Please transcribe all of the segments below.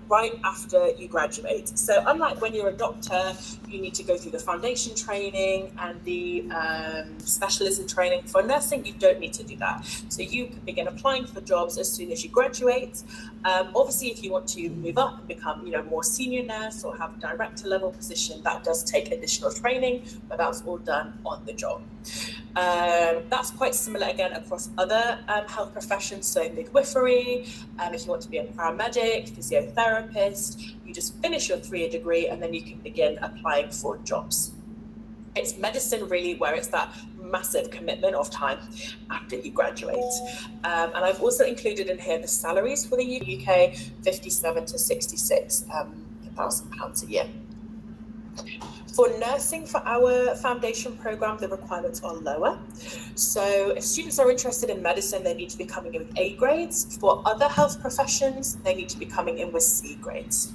right after you graduate. So unlike when you're a doctor, you need to go through the foundation training and the specialism training. For nursing, you don't need to do that. So you can begin applying for jobs as soon as you graduate. Obviously, if you want to move up and become, more senior nurse or have a director level position, that does take additional training, but that's all done on the job. That's quite similar again across other health professions. So midwifery, if you want to be a paramedic, physiotherapist, you just finish your 3-year degree and then you can begin applying for jobs. It's medicine really where it's that massive commitment of time after you graduate. And I've also included in here the salaries for the UK, 57 to 66 thousand pounds a year. For nursing, for our foundation program, the requirements are lower. So if students are interested in medicine, they need to be coming in with A grades. For other health professions, they need to be coming in with C grades.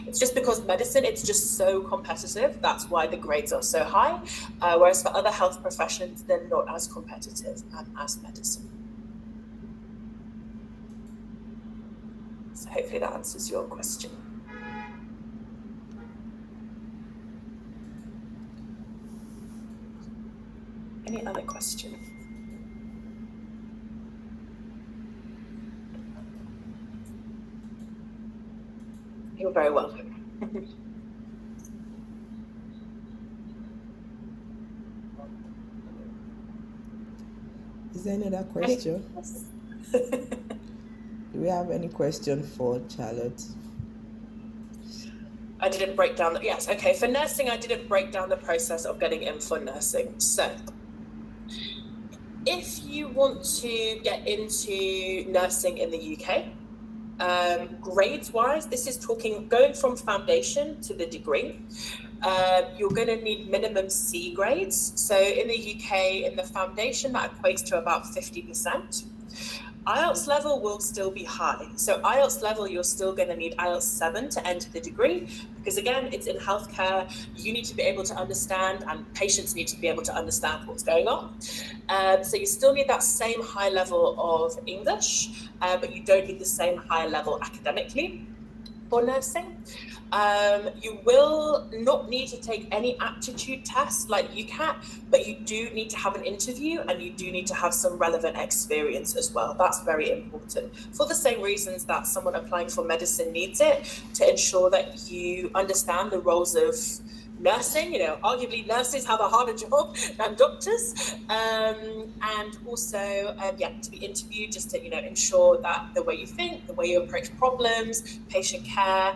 It's just because medicine, it's just so competitive. That's why the grades are so high. Whereas for other health professions, they're not as competitive as medicine. So hopefully that answers your question. Any other questions? You're very welcome. Is there any other question? Do we have any question for Charlotte? I didn't break down the, yes, okay. For nursing, I didn't break down the process of getting in for nursing. So if you want to get into nursing in the UK, grades wise, this is going from foundation to the degree. You're going to need minimum C grades. So in the UK, in the foundation, that equates to about 50%. IELTS level will still be high. So IELTS level, you're still going to need IELTS 7 to enter the degree, because again, it's in healthcare. You need to be able to understand, and patients need to be able to understand what's going on. So you still need that same high level of English, but you don't need the same high level academically for nursing. You will not need to take any aptitude tests like UCAT, but you do need to have an interview and you do need to have some relevant experience as well. That's very important for the same reasons that someone applying for medicine needs it, to ensure that you understand the roles of nursing. Arguably nurses have a harder job than doctors, and also to be interviewed, just to ensure that the way you think, the way you approach problems, patient care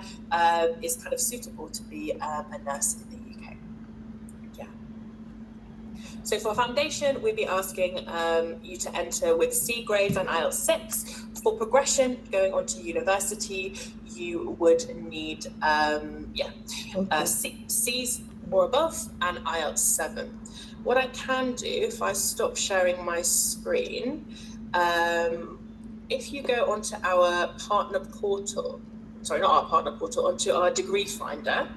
is kind of suitable to be a nurse in the UK. So for foundation, we'd be asking you to enter with C grades and IELTS 6. For progression, going on to university, you would need C's or above and IELTS 7. What I can do, if I stop sharing my screen, if you go onto our partner portal, sorry, not our partner portal, onto our degree finder,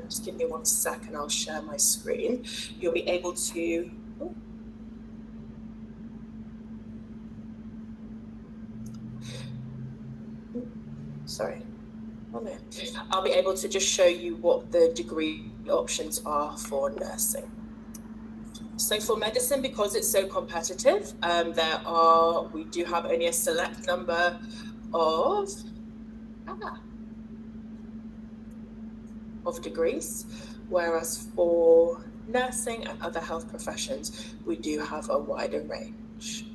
just give me 1 second, I'll share my screen. You'll be able to, I'll be able to just show you what the degree options are for nursing. So for medicine, because it's so competitive, we do have only a select number of degrees, whereas for nursing and other health professions, we do have a wider range.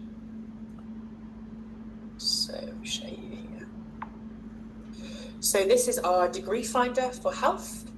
So I'll show you here. So this is our degree finder for health.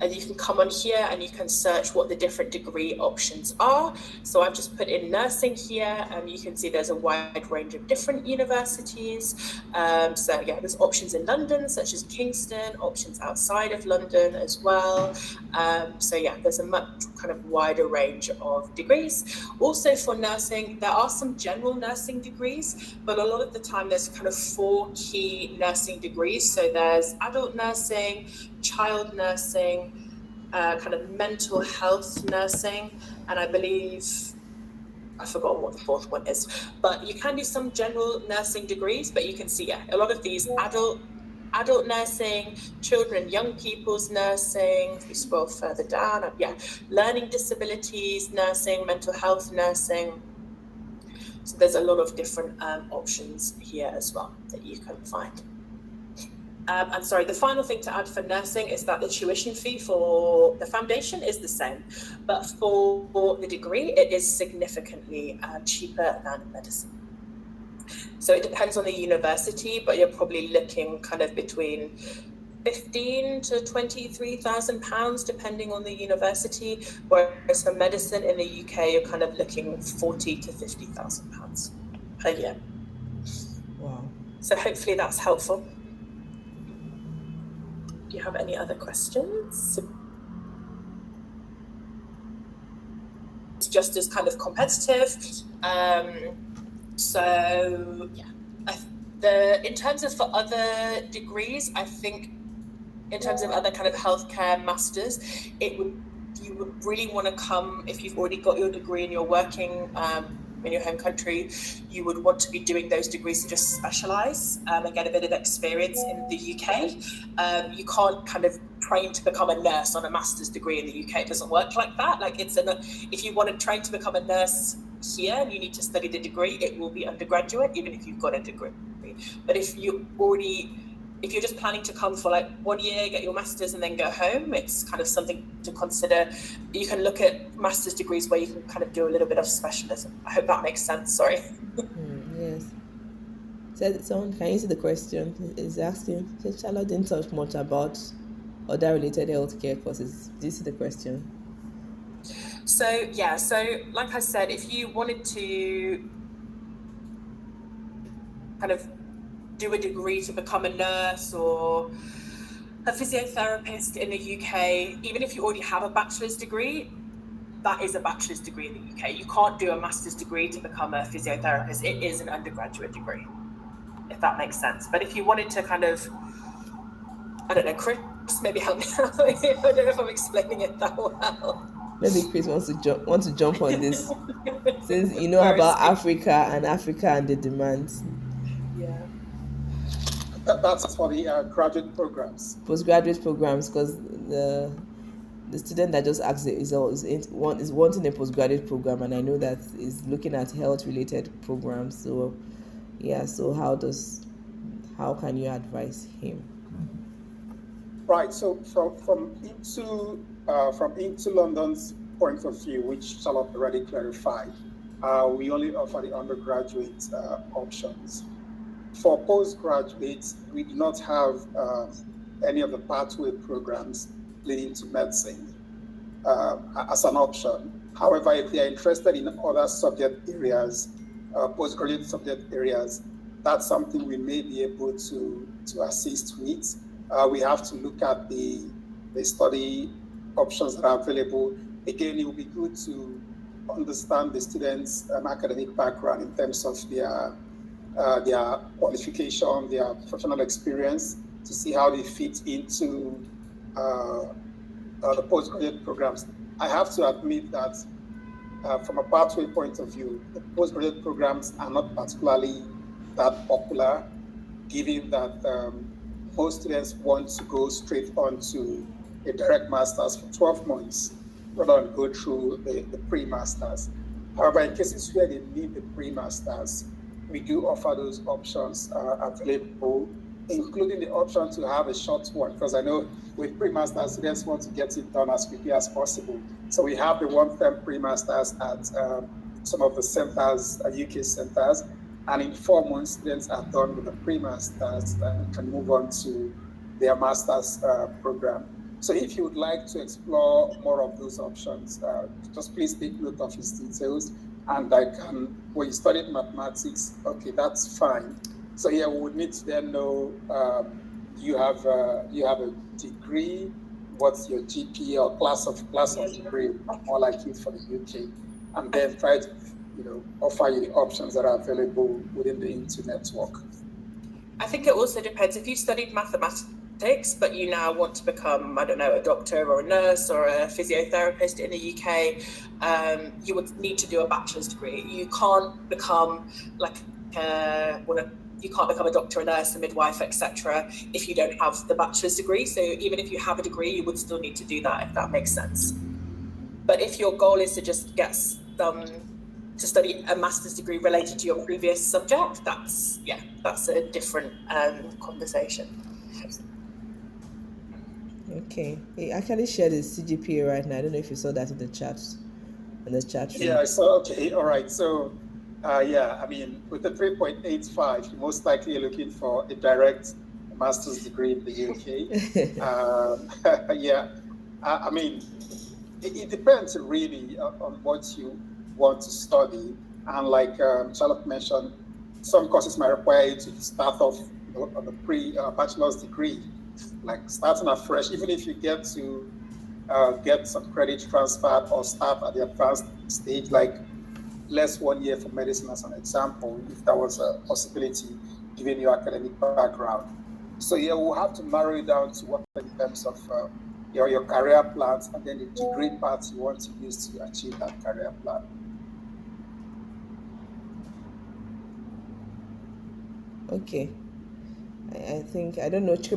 And you can come on here and you can search what the different degree options are. So I've just put in nursing here, and you can see there's a wide range of different universities. There's options in London, such as Kingston, options outside of London as well. There's a much kind of wider range of degrees. Also for nursing, there are some general nursing degrees, but a lot of the time there's kind of 4 key nursing degrees. So there's adult nursing, child nursing, kind of mental health nursing, and I believe I've forgotten what the 4th one is. But you can do some general nursing degrees, but you can see, a lot of these adult adult nursing, children, young people's nursing. If we scroll further down, learning disabilities nursing, mental health nursing. So there's a lot of different options here as well that you can find. I'm sorry, the final thing to add for nursing is that the tuition fee for the foundation is the same, but for the degree, it is significantly cheaper than medicine. So it depends on the university, but you're probably looking kind of between £15,000 to £23,000, depending on the university. Whereas for medicine in the UK, you're kind of looking £40,000 to £50,000 per year. Wow. So hopefully that's helpful. Do you have any other questions? It's just as kind of competitive. So yeah, in terms of for other degrees, I think in terms of other kind of healthcare masters, you would really want to come, if you've already got your degree and you're working in your home country, you would want to be doing those degrees to just specialize and get a bit of experience in the UK. You can't kind of train to become a nurse on a master's degree in the UK. It doesn't work like that. Like if you want to train to become a nurse here and you need to study the degree, it will be undergraduate, even if you've got a degree. But if you're just planning to come for like 1 year, get your master's and then go home, it's kind of something to consider. You can look at master's degrees where you can kind of do a little bit of specialism. I hope that makes sense. Sorry. Yes. Someone, can you see the question? Is asking, Charlotte didn't talk much about other related healthcare courses. Do you see the question? So like I said, if you wanted to kind of do a degree to become a nurse or a physiotherapist in the UK, even if you already have a bachelor's degree, that is a bachelor's degree in the UK. You can't do a master's degree to become a physiotherapist. It is an undergraduate degree, if that makes sense. But if you wanted to kind of, I don't know, Chris, maybe help me out. I don't know if I'm explaining it that well. Maybe Chris wants to jump on this, since you know about Africa and the demands. Yeah. That's for the graduate programs. Postgraduate programs, because the student that just asked is wanting a postgraduate program, and I know that is looking at health related programs. So yeah, so how can you advise him? Right. So from Into London's point of view, which Charlotte already clarified, we only offer the undergraduate options. For postgraduates, we do not have any of the pathway programs leading to medicine as an option. However, if they are interested in other subject areas, postgraduate subject areas, that's something we may be able to assist with. We have to look at the study options that are available. Again, it will be good to understand the students' academic background in terms of their qualification, their professional experience, to see how they fit into the postgraduate programs. I have to admit that from a pathway point of view, the postgraduate programs are not particularly that popular, given that most students want to go straight on to a direct master's for 12 months rather than go through the pre-masters. However, in cases where they need the pre-masters, we do offer those options available, including the option to have a short one, because I know with pre-masters, students want to get it done as quickly as possible. So we have the one-term pre-masters at some of the centers, UK centers, and in 4 months, students are done with the pre-masters and can move on to their master's program. So if you would like to explore more of those options, just please take note of his details. And when you studied mathematics, okay, that's fine. So yeah, we would need to then know, you have a degree, what's your GPA or class of degree, more likely for the UK, and then try to offer you the options that are available within the Into network. I think it also depends. If you studied mathematics, but you now want to become, I don't know, a doctor or a nurse or a physiotherapist in the UK, you would need to do a bachelor's degree. You can't become like you can't become a doctor, a nurse, a midwife, etc. if you don't have the bachelor's degree. So even if you have a degree, you would still need to do that, if that makes sense. But if your goal is to just get to study a master's degree related to your previous subject, that's a different conversation. Okay. He actually shared his CGPA right now. I don't know if you saw that in the chat. Yeah, I saw. Okay, all right. So, I mean, with the 3.85, you're most likely looking for a direct master's degree in the UK. I mean, it depends really on what you want to study. And like Charlotte mentioned, some courses might require you to start off on a pre-bachelor's degree, like starting afresh, even if you get to get some credit transferred or start at the advanced stage, like less 1 year for medicine as an example, if that was a possibility given your academic background. So yeah, we'll have to narrow it down to what in terms of your career plans and then the degree paths you want to use to achieve that career plan. Okay. I think, I don't know, do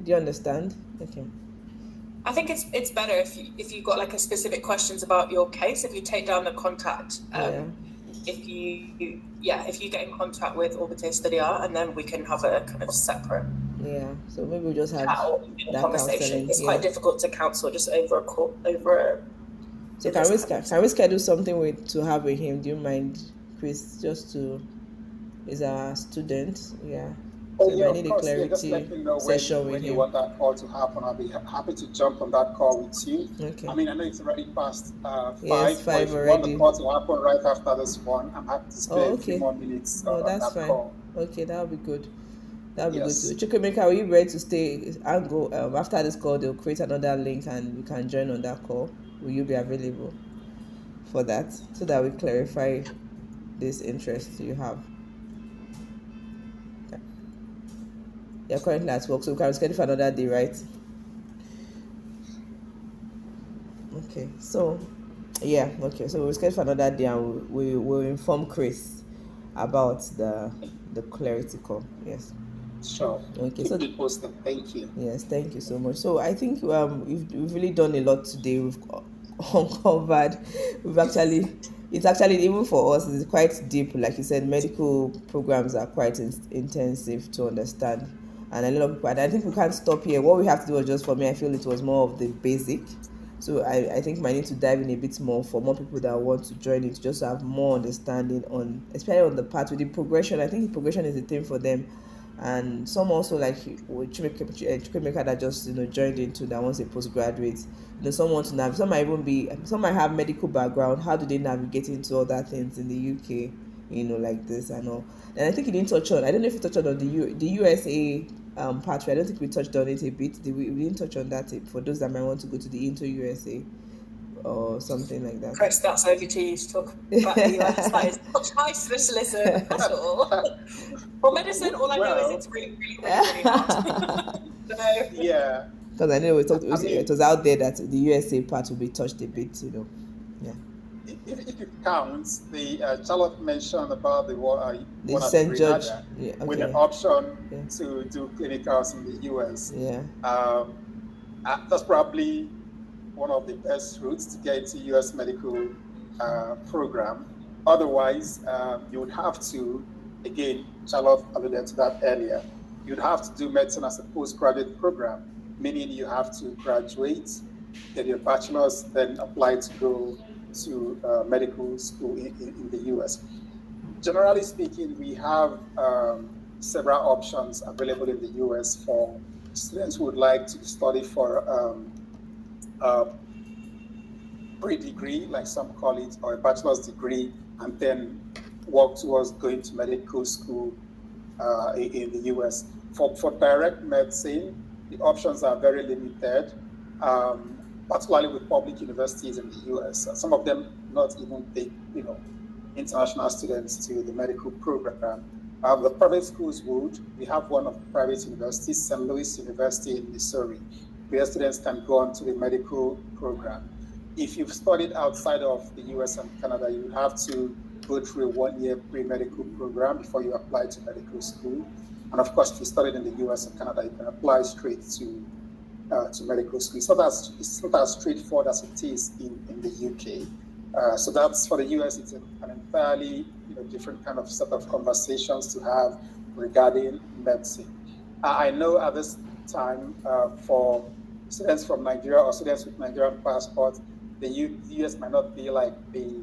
you understand? Okay. I think it's better if you've got like a specific questions about your case, if you take down the contact, if you get in contact with Orbit Estudiar, and then we can have a kind of separate so maybe we'll just have that conversation. It's quite difficult to counsel just over a call, so can we schedule something to have with him? Do you mind, Chris, just to, is our student, so if I need a clarity just let me know when you want that call to happen. I'll be happy to jump on that call with you. Okay. I mean, I know it's already past 5. Yes, 5 if you already. Want the call to happen right after this one, I'm happy to spend a few more minutes on that fine. Call. Okay, that would be good. That would be good too. Chukwemeka, are you ready to stay and go? After this call, they'll create another link and you can join on that call. Will you be available for that, so that we clarify this interest you have? You're currently at work, so we can schedule for another day, right? Okay, so we'll schedule for another day and we will inform Chris about the clarity call. Yes. Sure. Okay. Keep me posted. Thank you. Yes, thank you so much. So I think we've really done a lot today. We've uncovered. It's actually, even for us, it's quite deep. Like you said, medical programs are quite intensive to understand, and a lot of people. And I think we can't stop here. What we have to do was, just for me, I feel it was more of the basic. So I think I need to dive in a bit more for more people that want to join it, to just have more understanding on, especially on the part with the progression. I think the progression is the thing for them. And some also, like Chukwemeka, that just joined into that once a postgraduate. Some want to navigate. Some might have medical background. How do they navigate into other things in the UK? Like this and all. And I think you didn't touch on. I don't know if you touched on the USA pathway. I don't think we touched on it a bit. We didn't touch on that for those that might want to go to the Into USA or something like that. Chris, that's over to you to talk about the US. That is not my specialism at all. For medicine, all I know is it's really, really, really hard. Yeah. Because I know it was out there that the USA part will be touched a bit, Yeah. If it counts, the Charlotte mentioned about the St. George, with the option to do clinicals in the US. Yeah. That's probably one of the best routes to get into US medical program. Otherwise, you would have to, again, Charlotte alluded to that earlier, you'd have to do medicine as a postgraduate program, meaning you have to graduate, get your bachelor's, then apply to go to medical school in the US. Generally speaking, we have several options available in the US for students who would like to study for pre-degree, like some call it, or a bachelor's degree, and then work towards going to medical school in the US. For direct medicine, the options are very limited, particularly with public universities in the US. Some of them not even take, international students to the medical program. The private schools would. We have one of the private universities, St. Louis University in Missouri, where students can go on to the medical program. If you've studied outside of the US and Canada, you have to go through a 1-year pre-medical program before you apply to medical school. And of course, if you studied in the US or Canada, you can apply straight to medical school. It's not as straightforward as it is in the UK. So that's for the US. It's an entirely different kind of set of conversations to have regarding medicine. I know at this time for students from Nigeria or students with Nigerian passports, the US might not be like the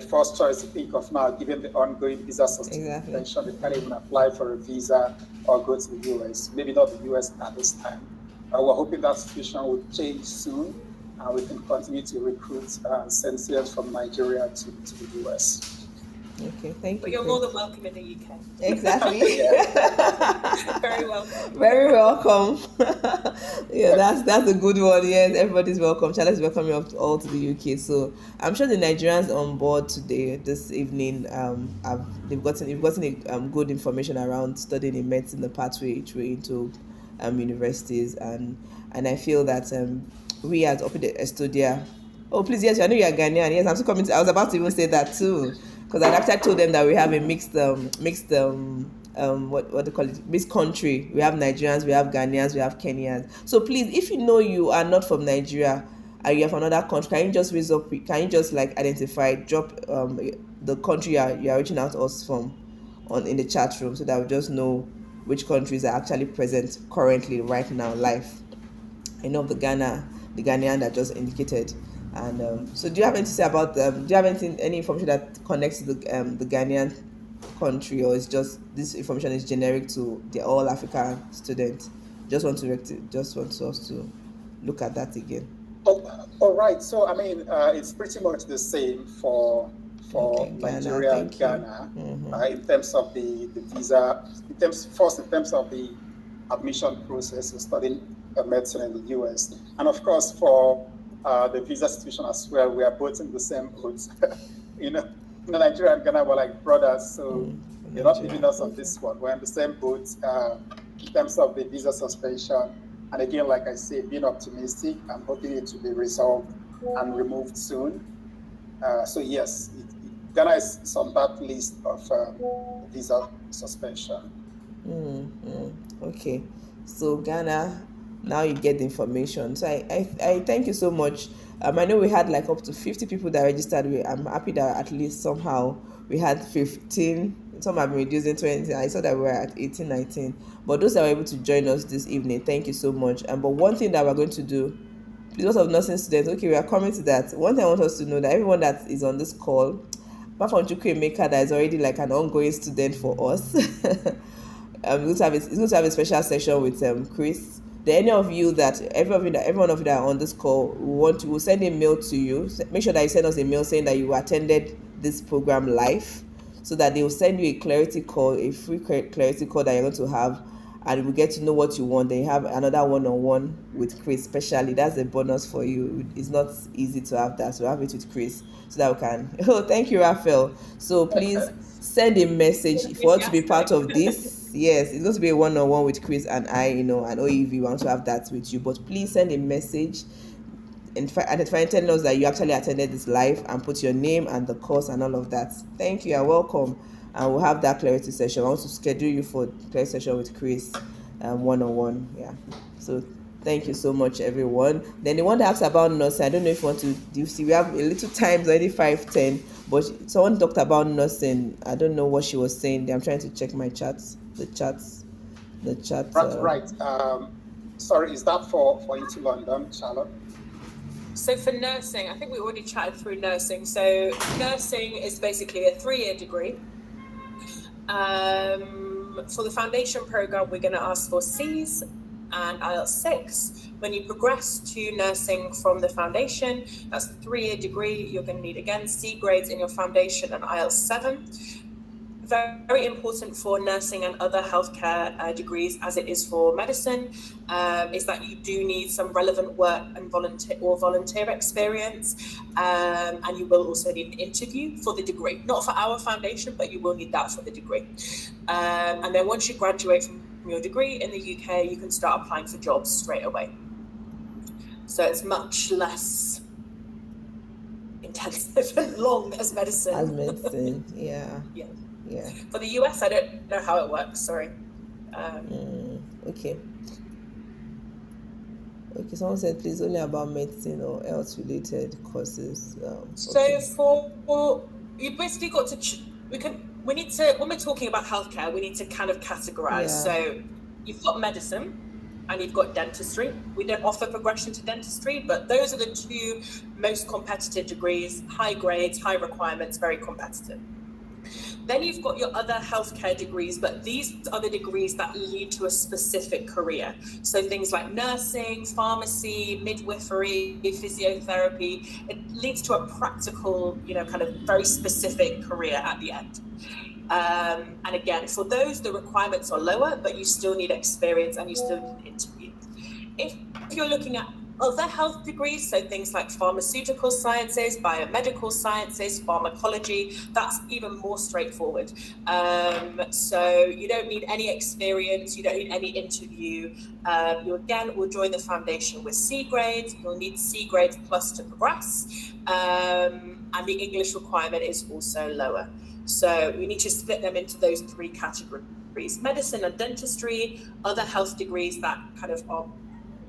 first choice to think of now, given the ongoing visa suspension. They can't even apply for a visa or go to the US. Maybe not the US at this time. We're hoping that situation will change soon, and we can continue to recruit send students from Nigeria to the US. Okay, thank you. But you're more than welcome in the UK. Exactly. Very welcome. Very welcome. Yeah, that's a good one. Yes, everybody's welcome. Charlotte's welcoming all to the UK. So I'm sure the Nigerians on board today, this evening, they've gotten good information around studying in medicine, the pathway through into universities, and I feel that we at Orbit Estudiar. Oh, please, yes, I know you are Ghanaian. Yes, I'm still coming. I was about to even say that too, because I actually told them that we have a mixed what they call it, mixed country. We have Nigerians, we have Ghanaians, we have Kenyans. So please, if you know you are not from Nigeria and you're from another country, can you just raise up? Can you just identify, drop the country you are reaching out to us from in the chat room, so that we just know which countries are actually present currently right now live. I know of the Ghanaian that just indicated. And so do you have anything to say about do you have any information that connects to the Ghanaian country, or is just this information is generic to the all African students? Just want us to look at that again. All right. So I mean, it's pretty much the same for Nigeria and Ghana, in terms of the visa. In terms of the admission process of studying medicine in the US, and of course for the visa situation as well. We are both in the same boat. Nigeria and Ghana were like brothers, so they're not leaving us on this one. We're in the same boat in terms of the visa suspension. And again, like I say, being optimistic, I'm hoping it to be resolved and removed soon. So yes, Ghana is on that list of visa suspension. Okay, so Ghana. Now you get the information. So I thank you so much. I know we had up to 50 people that registered. I'm happy that at least somehow we had 15. Some have been reducing 20. I saw that we were at 18, 19. But those that were able to join us this evening, thank you so much. But one thing that we're going to do, because of nursing students, okay, we are coming to that. One thing I want us to know, that everyone that is on this call, apart from Chukwu Emeka, that is already an ongoing student for us, it's going to have a special session with Chris. Any of you that everyone of you that are on this call will send a mail to you. Make sure that you send us a mail saying that you attended this program live, so that they will send you a clarity call, a free clarity call that you're going to have, and we'll get to know what you want. Then you have another one-on-one with Chris, especially. That's a bonus for you. It's not easy to have that, so we'll have it with Chris so that we can. Oh, thank you, Raphael. So please send a message for us to be part of this. Yes, it's going to be a one-on-one with Chris and I, and OEV want to have that with you. But please send a message and telling us that you actually attended this live, and put your name and the course and all of that. Thank you. You're welcome. And we'll have that clarity session. I want to schedule you for clarity session with Chris, one-on-one. Yeah. So thank you so much, everyone. Then the one that asked about nursing, I don't know if you want to. Do you see we have a little time, already 5:10. But someone talked about nursing. I don't know what she was saying. I'm trying to check my chats. The chat. Right. Sorry, is that for into London, Charlotte? So for nursing, I think we already chatted through nursing. So nursing is basically a 3-year degree. For the foundation program, we're going to ask for C's and IELTS 6. When you progress to nursing from the foundation, that's a 3-year degree. You're going to need, again, C grades in your foundation and IELTS 7. Very important for nursing and other healthcare degrees, as it is for medicine, is that you do need some relevant work and volunteer experience, and you will also need an interview for the degree. Not for our foundation, but you will need that for the degree. And then once you graduate from your degree in the UK, you can start applying for jobs straight away. So it's much less intensive and long as medicine. As medicine, yeah. Yeah. Yeah. For the US, I don't know how it works. Sorry. Okay. Okay, someone said please only about medicine or health related courses. So Okay. for you basically got to we need to, when we're talking about healthcare, we need to kind of categorize. Yeah. So you've got medicine and you've got dentistry. We don't offer progression to dentistry, but those are the two most competitive degrees, high grades, high requirements, very competitive. Then you've got your other healthcare degrees, but these are the degrees that lead to a specific career. So things like nursing, pharmacy, midwifery, physiotherapy, it leads to a practical, kind of very specific career at the end. And again, for those, the requirements are lower, but you still need experience and you still need interviews. If you're looking at other health degrees, so things like pharmaceutical sciences, biomedical sciences, pharmacology, that's even more straightforward. So you don't need any experience, you don't need any interview. You again will join the foundation with C grades. You'll need C grades plus to progress. And the English requirement is also lower. So you need to split them into those three categories: medicine and dentistry, other health degrees that kind of are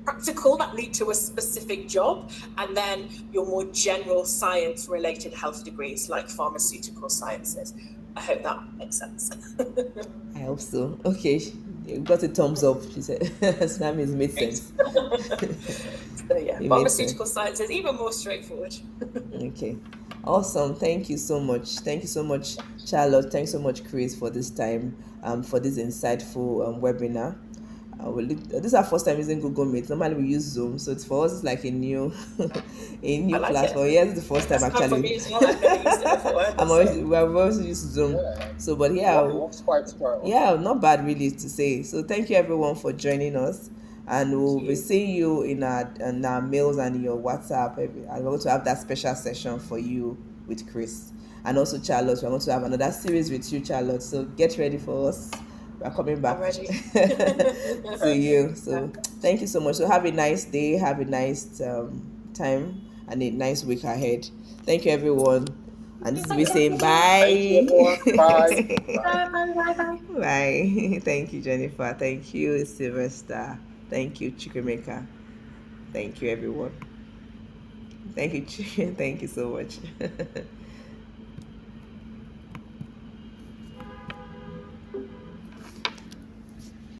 practical, that lead to a specific job, and then your more general science related health degrees like pharmaceutical sciences. I hope that makes sense. I hope so. Okay, you got a thumbs up, she said. So that means it made sense. So yeah, pharmaceutical sciences, even more straightforward. Okay, awesome. Thank you so much. Thank you so much, Charlotte. Thanks so much, Chris, for this time, for this insightful webinar. This is our first time using Google Meet. Normally we use Zoom, so it's for us it's like a new platform. Yeah, this is the first time actually. For me as well. I've never used it before. We've always used Zoom. Yeah. So, but yeah, it works quite well. Yeah, not bad really to say. So thank you everyone for joining us, and we'll be seeing you in our mails and in your WhatsApp. I'm going to have that special session for you with Chris, and also Charlotte. We're going to have another series with you, Charlotte. So get ready for us. We're coming back to you. So thank you so much. So have a nice day, have a nice time, and a nice week ahead. Thank you everyone. And this is me saying bye. Bye. Bye. Bye. Thank you, Jennifer. Thank you, Sylvester. Thank you, Chukwemeka. Thank you, everyone. Thank you, thank you so much.